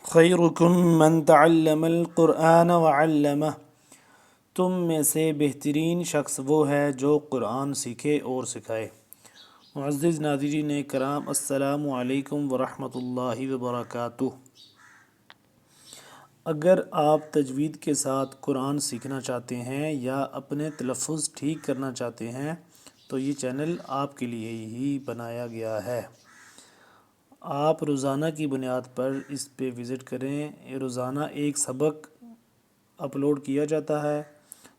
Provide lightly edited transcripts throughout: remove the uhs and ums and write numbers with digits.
خیرکم من تعلم القرآن وعلمہ، تم میں سے بہترین شخص وہ ہے جو قرآن سیکھے اور سکھائے۔ معزز ناظرین کرام، السلام علیکم ورحمۃ اللہ وبرکاتہ۔ اگر آپ تجوید کے ساتھ قرآن سیکھنا چاہتے ہیں یا اپنے تلفظ ٹھیک کرنا چاہتے ہیں تو یہ چینل آپ کے لیے ہی بنایا گیا ہے۔ آپ روزانہ کی بنیاد پر اس پہ وزٹ کریں۔ روزانہ ایک سبق اپلوڈ کیا جاتا ہے،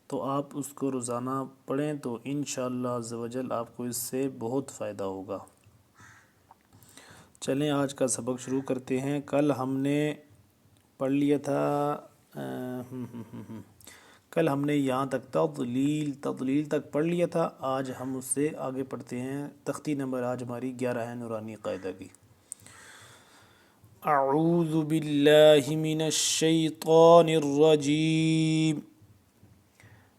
تو آپ اس کو روزانہ پڑھیں تو انشاءاللہ عز و جل آپ کو اس سے بہت فائدہ ہوگا۔ چلیں آج کا سبق شروع کرتے ہیں۔ کل ہم نے پڑھ لیا تھا کل ہم نے یہاں تک تضلیل تک پڑھ لیا تھا۔ آج ہم اس سے آگے پڑھتے ہیں۔ تختی نمبر آج ہماری 11 ہے نورانی قاعدہ کی۔ اعوذ باللہ من الشیطان الرجیم،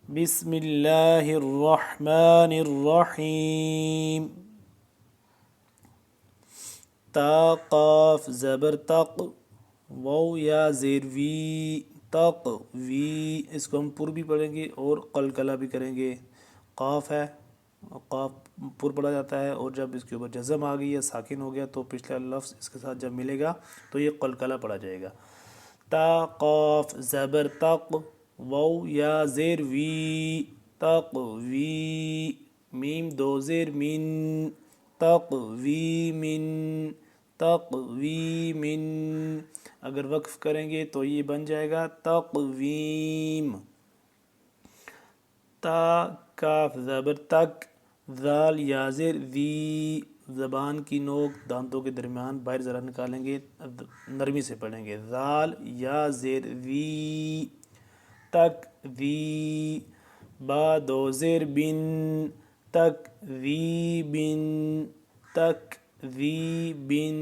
بسم اللہ الرحمن الرحیم۔ تا قاف زبر تق، واو یا زیر وی، تق وی، اس کو ہم پر بھی پڑھیں گے اور قلقلہ بھی کریں گے۔ قاف ہے، قاف پر پڑھا جاتا ہے، اور جب اس کے اوپر جزم آ گئی یا ساکن ہو گیا تو پچھلا لفظ اس کے ساتھ جب ملے گا تو یہ قلقلہ پڑھا جائے گا۔ تا قاف زبر تق، واو یا زیر وی، تق وی، میم دو زیر من، تق وی من، تق وی من۔ اگر وقف کریں گے تو یہ بن جائے گا تقویم۔ تا کاف زبر تک، ذال یا زیر ذی، زبان کی نوک دانتوں کے درمیان باہر ذرا نکالیں گے، نرمی سے پڑھیں گے۔ ذال یا زیر ذی، تک ذی، با دو زیر بن، تک ذی بن، تک ذی بن۔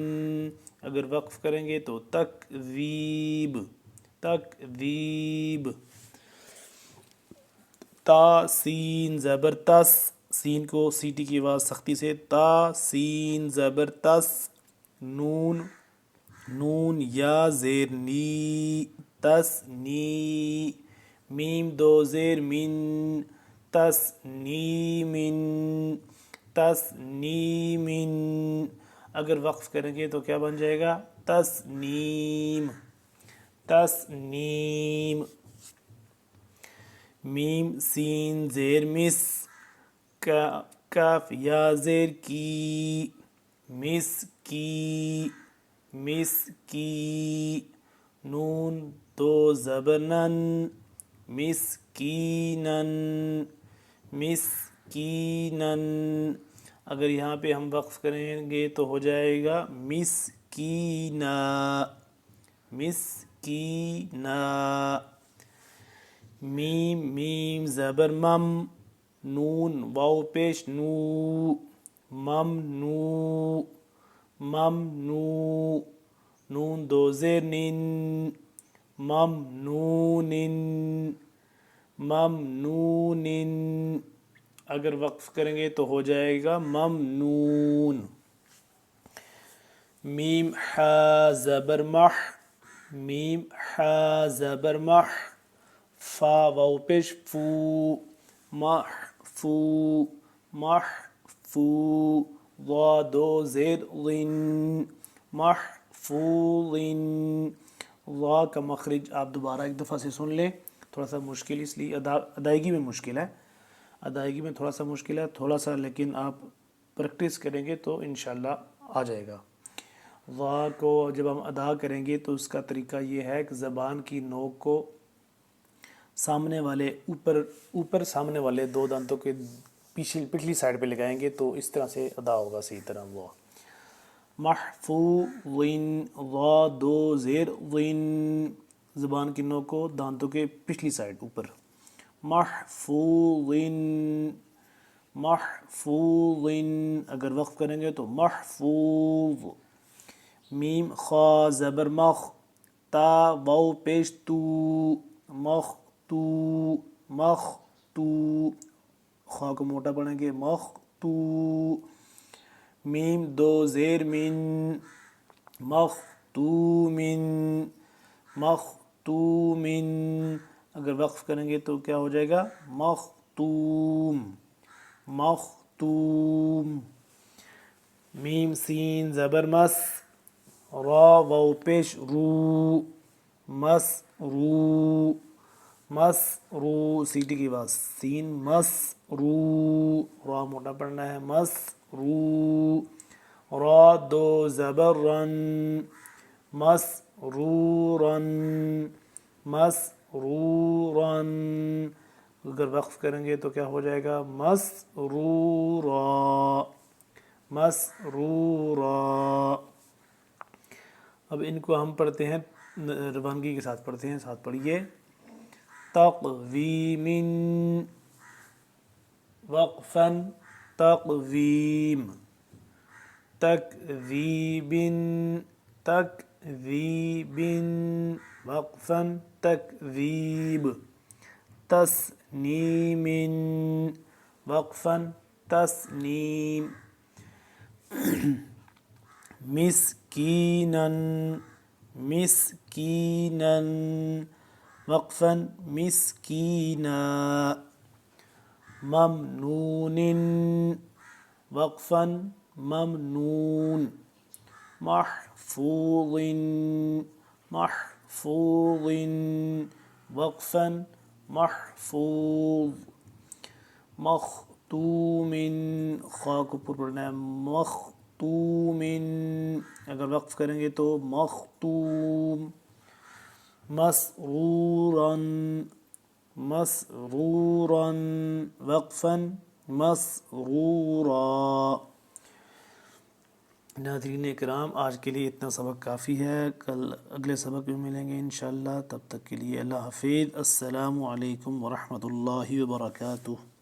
اگر وقف کریں گے تو تکذیب، تکذیب۔ تا سین زبر تس، سین کو سیٹی کی آواز سختی سے، تا سین زبر تس، نون، نون یا زیر نی، تس نی، میم دو زیر من، تس نی من، تس نی من۔ اگر وقف کریں گے تو کیا بن جائے گا؟ تسنیم، تسنیم۔ میم سین زیر مس، کاف یا زیر کی، مس کی، مس کی، نون دو زبر نن، مسکینن، مسکینن۔ اگر یہاں پہ ہم وقف کریں گے تو ہو جائے گا مسکینہ، مسکینہ۔ میم میم زبر مم، نون واو پیش نو، ممنوع، ممنوع، نون دو زیر نن، ممنون، ممنون۔ اگر وقف کریں گے تو ہو جائے گا ممنون۔ میم حا زبر مح، میم حا زبر مح، فا واو پیش فو، محفو، محفو، ضا دو زیر ضن، محفوظ۔ ضا کا مخرج آپ دوبارہ ایک دفعہ سے سن لیں، تھوڑا سا مشکل اس لیے ادائیگی میں مشکل ہے، ادائیگی میں تھوڑا سا مشکل ہے، تھوڑا سا لیکن آپ پریکٹس کریں گے تو انشاءاللہ آ جائے گا۔ ضا کو جب ہم ادا کریں گے تو اس کا طریقہ یہ ہے کہ زبان کی نوک کو سامنے والے اوپر سامنے والے دو دانتوں کے پچھلی سائڈ پہ لگائیں گے تو اس طرح سے ادا ہوگا صحیح طرح۔ وہ محفوظ، ضا دو زیر ضن، زبان کی نوک کو دانتوں کے پچھلی سائڈ اوپر، محفوظ، محفوظ۔ اگر وقف کریں گے تو محفوظ۔ میم خا زبر مخ، تا واو پیش تو، مخ تو، مخ تو، خا کو موٹا پڑھیں گے، مخ تو۔ میم دو زیر من، مخ تو من، مختوم، اگر وقف کریں گے تو کیا ہو جائے گا؟ مختوم، مختوم۔ میم سین زبر مس، را واو پیش رو، مس رو، مس رو، سیٹی کی آواز سین مس رو، را موٹا پڑھنا ہے، مس رو، را دو زبر رن، مس رو رن، مس رو رن، اگر وقف کریں گے تو کیا ہو جائے گا؟ مس رو را، مس رو را۔ اب ان کو ہم پڑھتے ہیں روانگی کے ساتھ پڑھتے ہیں، ساتھ پڑھیے۔ تقویم، وقفا، تقویم، تکذیب، تکذیب، وقفا، تکذیب، تسنیم، وقفا، تسنیم، مسکینا، مسکینا، وقفا، مسکینا، ممنون، وقفا، ممنون، محفوظ، محفوظ، وقفا، محفوظ، مختوم، خا کو پر پڑھنا ہے، مختوم، اگر وقف کریں گے تو مختوم، مسرورا، مسرورا، وقفا، مسرورا۔ ناظرین اکرام، آج کے لیے اتنا سبق کافی ہے، کل اگلے سبق میں ملیں گے انشاءاللہ، تب تک کے لیے اللہ حافظ، السلام علیکم ورحمۃ اللہ وبرکاتہ۔